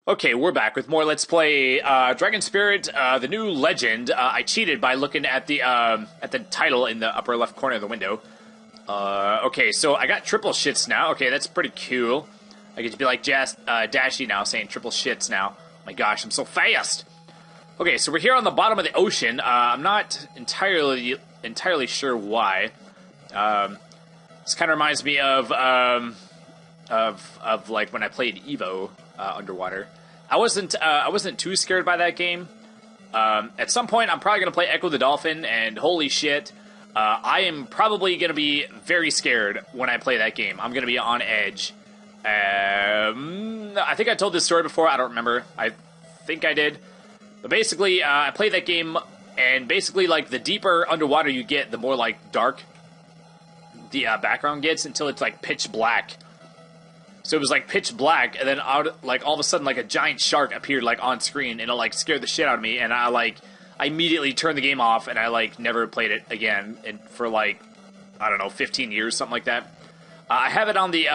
Okay, we're back with more Let's Play Dragon Spirit, the new legend. I cheated by looking at the title in the upper left corner of the window. Okay, so I got triple shits now. Okay, that's pretty cool. I get to be like Dashy now, saying triple shits now. Oh my gosh, I'm so fast! Okay, so we're here on the bottom of the ocean. I'm not entirely sure why. This kind of reminds me of like when I played Evo underwater. I wasn't too scared by that game. At some point, I'm probably gonna play Echo the Dolphin, and holy shit, I am probably gonna be very scared when I play that game. I'm gonna be on edge. I think I told this story before. I don't remember. I think I did. But basically, I played that game, and basically, like, the deeper underwater you get, the more, like, dark the background gets until it's, like, pitch black. So it was, like, pitch black, and then, all of a sudden, like, a giant shark appeared, like, on screen, and it, like, scared the shit out of me, and I immediately turned the game off, and I, like, never played it again, and for, like, I don't know, 15 years, something like that. I have it on the,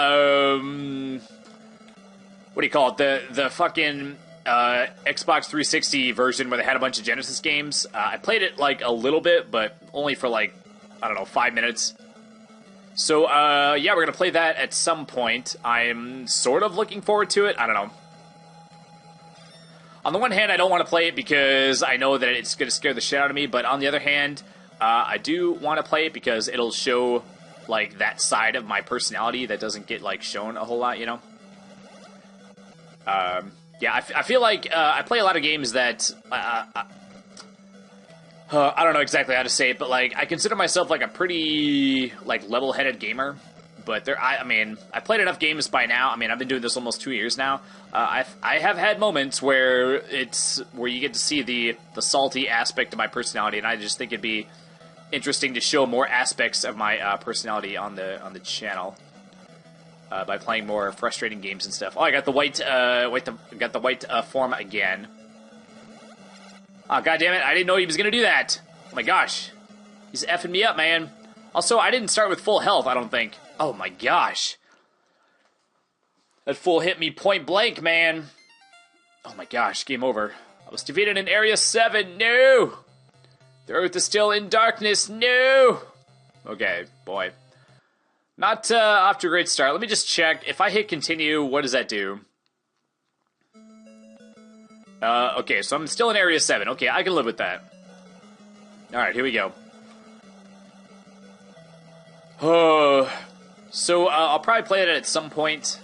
what do you call it, the fucking Xbox 360 version where they had a bunch of Genesis games. I played it, like, a little bit, but only for, like, I don't know, 5 minutes. So, yeah, we're gonna play that at some point. I'm sort of looking forward to it. I don't know. On the one hand, I don't want to play it because I know that it's gonna scare the shit out of me, but on the other hand, I do want to play it because it'll show, like, that side of my personality that doesn't get, like, shown a whole lot, you know? Yeah, I feel like I play a lot of games that I don't know exactly how to say it, but, like, I consider myself, like, a pretty, like, level-headed gamer. But I mean, I played enough games by now. I mean, I've been doing this almost 2 years now. I have had moments where you get to see the salty aspect of my personality, and I just think it'd be interesting to show more aspects of my personality on the channel by playing more frustrating games and stuff. Oh, I got the white form again. Oh, goddammit, I didn't know he was gonna do that. Oh my gosh. He's effing me up, man. Also, I didn't start with full health, I don't think. Oh my gosh. That fool hit me point blank, man. Oh my gosh, game over. I was defeated in Area 7, no! The Earth is still in darkness, no! Okay, boy. Not off to a great start. Let me just check. If I hit continue, what does that do? Okay, so I'm still in Area 7. Okay, I can live with that. Alright, here we go. So, I'll probably play it at some point,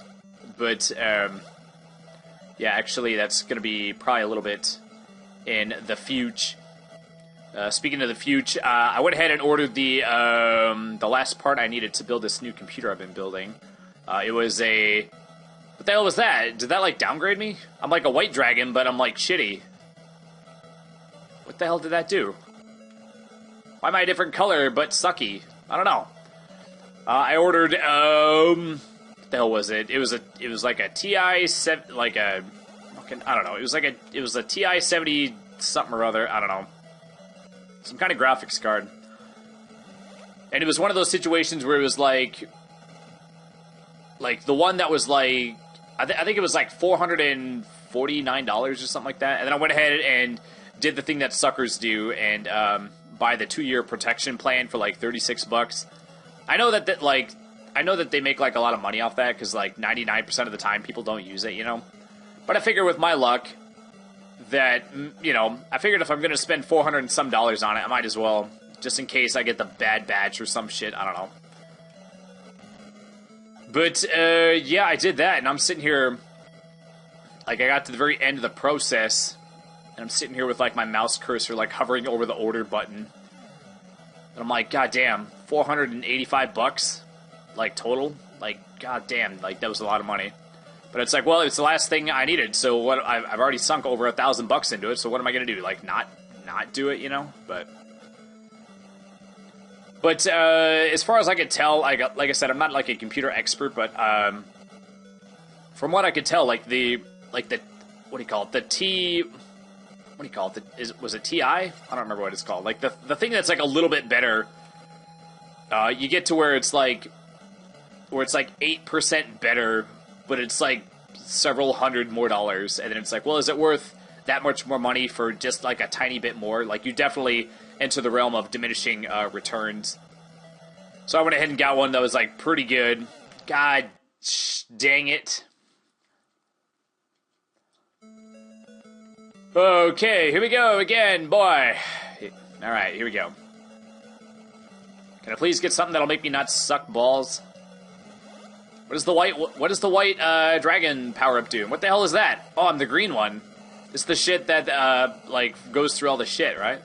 but, yeah, actually, that's gonna be probably a little bit in the future. Speaking of the future, I went ahead and ordered the last part I needed to build this new computer I've been building. It was a... What the hell was that? Did that, like, downgrade me? I'm like a white dragon, but I'm, like, shitty. What the hell did that do? Why am I a different color, but sucky? I don't know. I ordered, what the hell was it? It was like a TI-7, like a, fucking, I don't know. It was a TI-70 something or other, I don't know. Some kind of graphics card. And it was one of those situations where it was like the one that was like, I think it was like $449 or something like that. And then I went ahead and did the thing that suckers do and buy the 2-year protection plan for like $36. I know that they make like a lot of money off that because like 99% of the time people don't use it, you know. But I figure with my luck that, you know, I figured if I'm gonna spend $400 and some on it, I might as well, just in case I get the bad batch or some shit. I don't know. But, yeah, I did that, and I'm sitting here, like, I got to the very end of the process, and I'm sitting here with, like, my mouse cursor, like, hovering over the order button, and I'm like, goddamn, $485, like, total? Like, goddamn, like, that was a lot of money. But it's like, well, it's the last thing I needed, so what? I've already sunk over $1,000 into it, so what am I gonna do? Like, not do it, you know? But as far as I could tell, like I said, I'm not like a computer expert, but from what I could tell, like the what do you call it? What do you call it? Was it TI? I don't remember what it's called. Like the thing that's like a little bit better. You get to where it's like 8% better, but it's like several hundred more dollars, and then it's like, well, is it worth that much more money for just like a tiny bit more? Like, you definitely enter the realm of diminishing returns. So I went ahead and got one that was like pretty good. God dang it. Okay, here we go again, boy. Alright, here we go. Can I please get something that'll make me not suck balls? What does the white dragon power-up do? What the hell is that? Oh, I'm the green one. It's the shit that, like, goes through all the shit, right?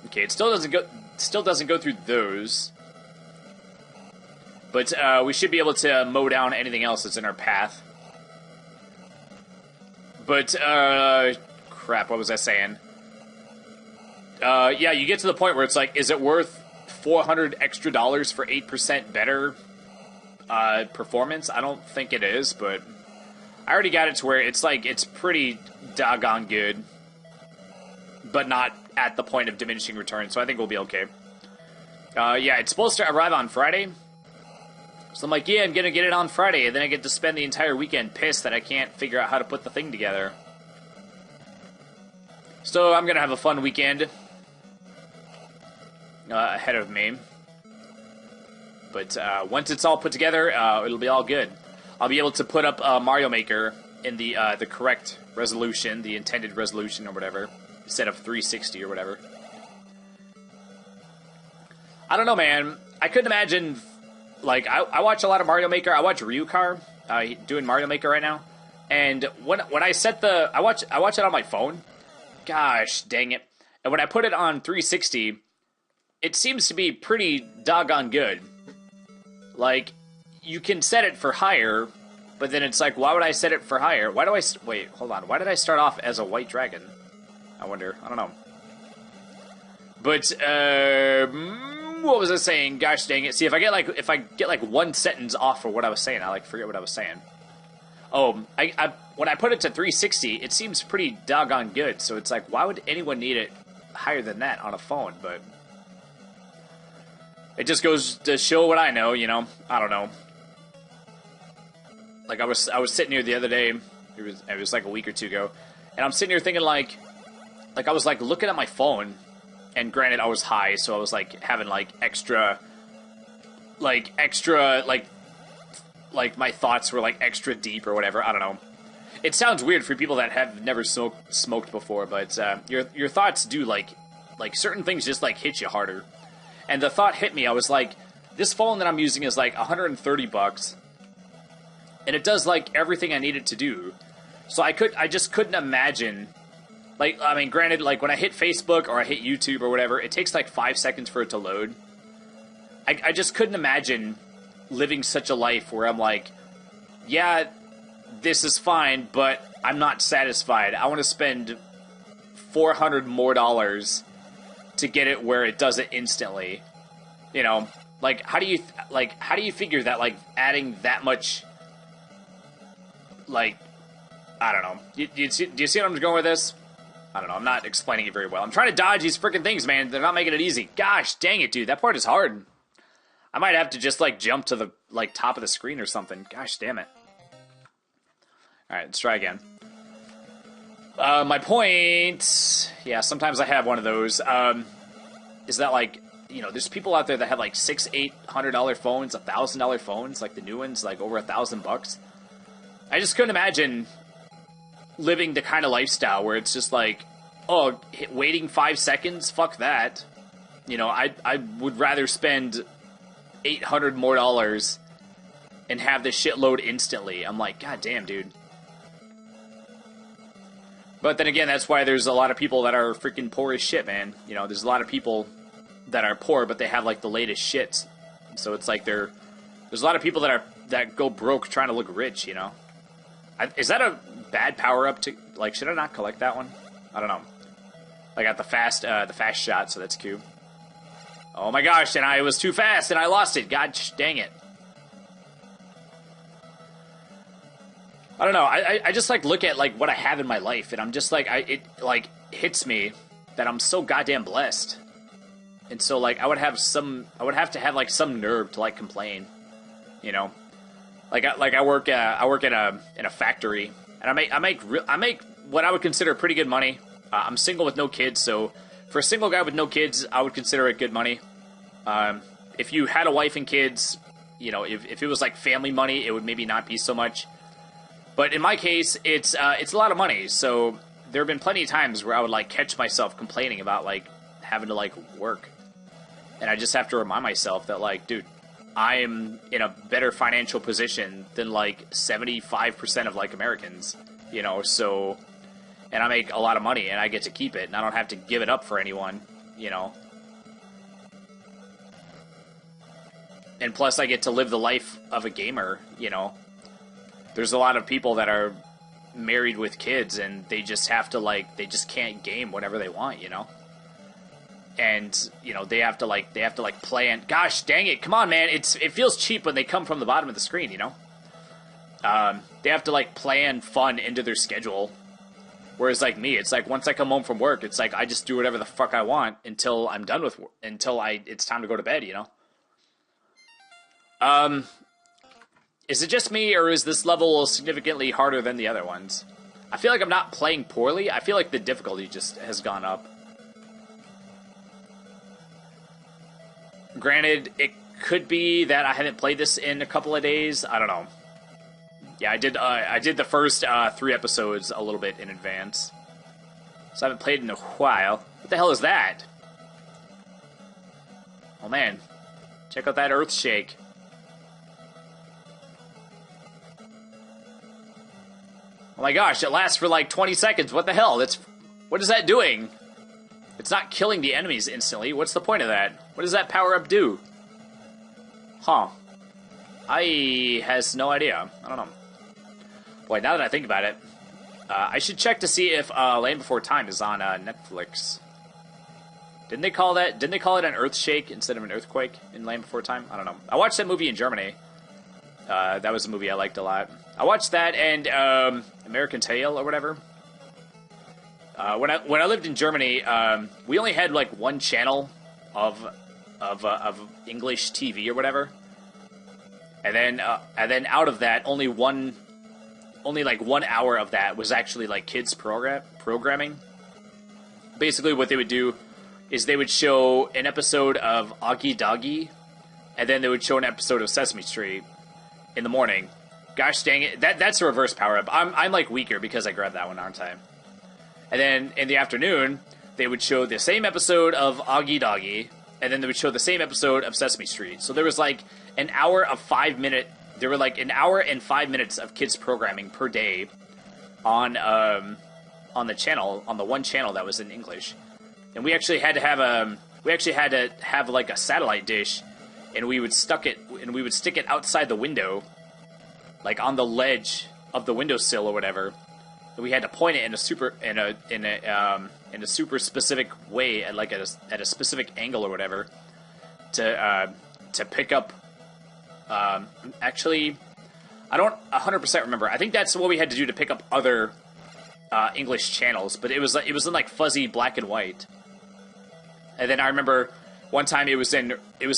Okay, it still doesn't go through those. But, we should be able to mow down anything else that's in our path. But, crap, what was I saying? Yeah, you get to the point where it's like, is it worth $400 extra for 8% better performance? I don't think it is, but I already got it to where it's like, it's pretty doggone good, but not at the point of diminishing returns, so I think we'll be okay. Yeah, it's supposed to arrive on Friday, so I'm like, yeah, I'm gonna get it on Friday, and then I get to spend the entire weekend pissed that I can't figure out how to put the thing together. So I'm gonna have a fun weekend ahead of me. But once it's all put together, it'll be all good. I'll be able to put up Mario Maker in the correct resolution, the intended resolution or whatever, instead of 360 or whatever. I don't know, man. I couldn't imagine. Like, I watch a lot of Mario Maker. I watch Ryukar doing Mario Maker right now, and when I set I watch it on my phone. Gosh dang it! And when I put it on 360, it seems to be pretty doggone good. Like, you can set it for higher, but then it's like, why would I set it for higher? Why do I wait? Hold on. Why did I start off as a white dragon? I wonder. I don't know. But what was I saying? Gosh dang it! See, if I get like one sentence off for what I was saying, I like forget what I was saying. Oh, when I put it to 360, it seems pretty doggone good. So it's like, why would anyone need it higher than that on a phone? But it just goes to show what I know, you know. I don't know. Like I was sitting here the other day. It was like a week or two ago, and I'm sitting here thinking like I was like looking at my phone. And granted, I was high, so I was like having like extra my thoughts were like extra deep or whatever. I don't know. It sounds weird for people that have never smoked before, but your thoughts do like certain things just like hit you harder. And the thought hit me. I was like, this phone that I'm using is like $130, and it does like everything I need it to do. So I just couldn't imagine. Like, I mean, granted, like, when I hit Facebook or I hit YouTube or whatever, it takes, like, 5 seconds for it to load. I just couldn't imagine living such a life where I'm like, yeah, this is fine, but I'm not satisfied. I want to spend $400 more to get it where it does it instantly. You know, like, how do you figure that, like, adding that much, like, I don't know. Do you see what I'm going with this? I don't know, I'm not explaining it very well. I'm trying to dodge these freaking things, man. They're not making it easy. Gosh, dang it, dude. That part is hard. I might have to just, like, jump to the, like, top of the screen or something. Gosh, damn it. Alright, let's try again. My point... Yeah, sometimes I have one of those. Is that, like, you know, there's people out there that have, like, $600-$800 phones, $1,000 phones, like the new ones, like, over $1,000. I just couldn't imagine living the kind of lifestyle where it's just like, oh, waiting 5 seconds? Fuck that. You know, I would rather spend $800 more and have this shit load instantly. I'm like, god damn, dude. But then again, that's why there's a lot of people that are freaking poor as shit, man. You know, there's a lot of people that are poor, but they have, like, the latest shit. So it's like there's a lot of people that go broke trying to look rich, you know? Is that a bad power-up to... Like, should I not collect that one? I don't know. I got the fast shot, so that's cute. Oh my gosh, and I was too fast, and I lost it. God dang it. I don't know. I just, like, look at, like, what I have in my life, and I'm just, like, it hits me that I'm so goddamn blessed. And so, like, I would have to have, like, some nerve to, like, complain. You know? I work in a factory, and I make what I would consider pretty good money. I'm single with no kids, so for a single guy with no kids, I would consider it good money. If you had a wife and kids, you know, if it was like family money, it would maybe not be so much. But in my case, it's a lot of money. So there have been plenty of times where I would like catch myself complaining about like having to like work, and I just have to remind myself that like, dude, I am in a better financial position than like 75% of like Americans, you know. So, and I make a lot of money, and I get to keep it, and I don't have to give it up for anyone, you know. And plus, I get to live the life of a gamer, you know. There's a lot of people that are married with kids, and they just have to, like, they just can't game whenever they want, you know. And, you know, they have to plan. Gosh, dang it, come on, man. It feels cheap when they come from the bottom of the screen, you know. They have to, like, plan fun into their schedule. Whereas, like, me, it's like, once I come home from work, it's like, I just do whatever the fuck I want until I'm done with work, until it's time to go to bed, you know. Is it just me, or is this level significantly harder than the other ones? I feel like I'm not playing poorly. I feel like the difficulty just has gone up. Granted, it could be that I haven't played this in a couple of days. I don't know. Yeah, I did the first 3 episodes a little bit in advance. So I haven't played in a while. What the hell is that? Oh man. Check out that earth shake. Oh my gosh, it lasts for like 20 seconds. What the hell? What is that doing? It's not killing the enemies instantly. What's the point of that? What does that power-up do? Huh. I has no idea. I don't know. Boy, now that I think about it, I should check to see if Land Before Time is on Netflix. Didn't they call it an earth shake instead of an earthquake in Land Before Time? I don't know. I watched that movie in Germany. That was a movie I liked a lot. I watched that and American Tail or whatever. When I lived in Germany, we only had like one channel of English TV or whatever, and then out of that, only like 1 hour of that was actually like kids programming. Basically, what they would do is they would show an episode of Augie Doggy, and then they would show an episode of Sesame Street in the morning. Gosh dang it, that's a reverse power up. I'm like weaker because I grabbed that one, aren't I? And then in the afternoon, they would show the same episode of Augie Doggy, and then they would show the same episode of Sesame Street. So there was like an hour of 5 minute. There were like an hour and 5 minutes of kids programming per day on the channel, on the one channel that was in English. And we actually had to have like a satellite dish, and we would stick it outside the window, like on the ledge of the windowsill or whatever. And we had to point it in a super specific way at a specific angle or whatever to pick up. Actually, I don't 100% remember. I think that's what we had to do to pick up other English channels, but it was in like fuzzy black and white. And then I remember one time it was in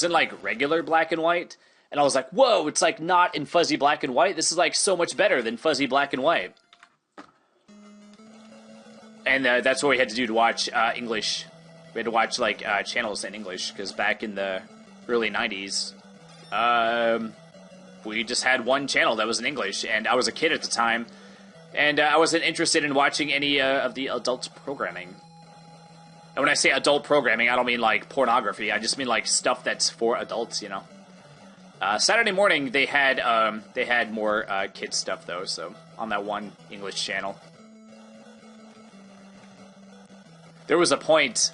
like regular black and white, and I was like, "Whoa! It's like not in fuzzy black and white. This is like so much better than fuzzy black and white." And that's what we had to do to watch English. We had to watch like channels in English, because back in the early 90s, we just had one channel that was in English, and I was a kid at the time, and I wasn't interested in watching any of the adult programming. And when I say adult programming, I don't mean like pornography. I just mean like stuff that's for adults, you know. Saturday morning they had more kids stuff though, so on that one English channel. There was a point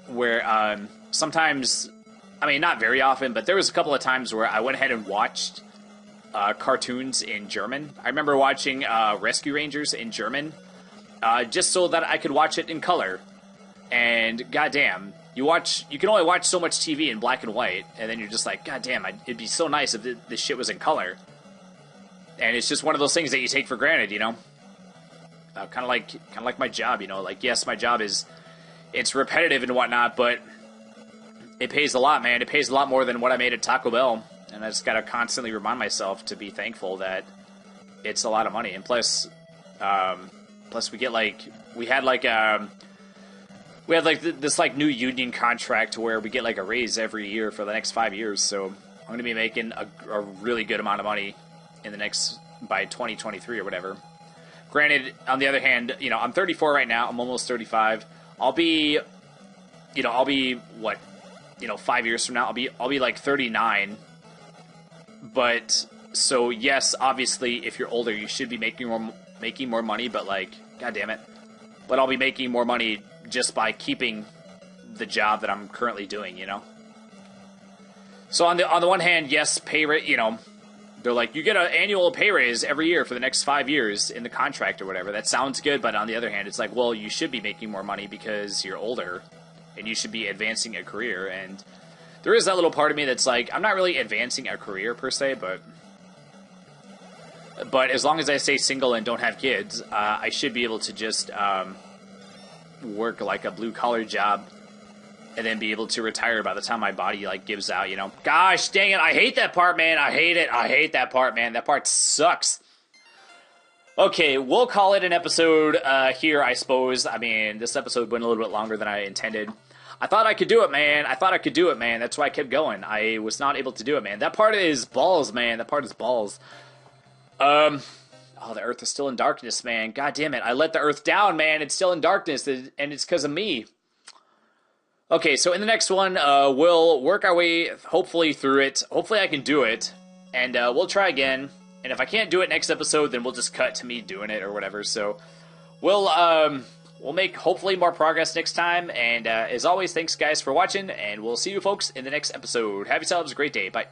where sometimes, I mean, not very often, but there was a couple of times where I went ahead and watched cartoons in German. I remember watching Rescue Rangers in German, just so that I could watch it in color. And goddamn, you can only watch so much TV in black and white, and then you're just like, goddamn, it'd be so nice if this shit was in color. And it's just one of those things that you take for granted, you know. Kind of like my job, you know. Like, yes, my job it's repetitive and whatnot, but it pays a lot, man. It pays a lot more than what I made at Taco Bell. And I just gotta constantly remind myself to be thankful that it's a lot of money. And plus we get like, we had like this like new union contract where we get like a raise every year for the next 5 years. So I'm going to be making a really good amount of money in the next, by 2023 or whatever. Granted, on the other hand, you know, I'm 34 right now. I'm almost 35. I'll be what, you know, 5 years from now, I'll be like 39. But so yes, obviously, if you're older, you should be making more money. But like, god damn it, but I'll be making more money just by keeping the job that I'm currently doing. You know. So on the one hand, yes, pay rate. You know, they're like, you get an annual pay raise every year for the next 5 years in the contract or whatever. That sounds good, but on the other hand, it's like, well, you should be making more money because you're older, and you should be advancing a career. And there is that little part of me that's like, I'm not really advancing a career per se, but as long as I stay single and don't have kids, I should be able to just work like a blue-collar job and then be able to retire by the time my body like gives out, you know. Gosh, dang it, I hate that part, man. I hate it. I hate that part, man. That part sucks. Okay, we'll call it an episode here, I suppose. I mean, this episode went a little bit longer than I intended. I thought I could do it, man. That's why I kept going. I was not able to do it, man. That part is balls, man. That part is balls. Oh, the Earth is still in darkness, man. God damn it. I let the Earth down, man. It's still in darkness, and it's because of me. Okay, so in the next one, we'll work our way, hopefully, through it. Hopefully I can do it, and we'll try again. And if I can't do it next episode, then we'll just cut to me doing it or whatever. So we'll make, hopefully, more progress next time. And as always, thanks, guys, for watching, and we'll see you folks in the next episode. Have yourselves a great day. Bye.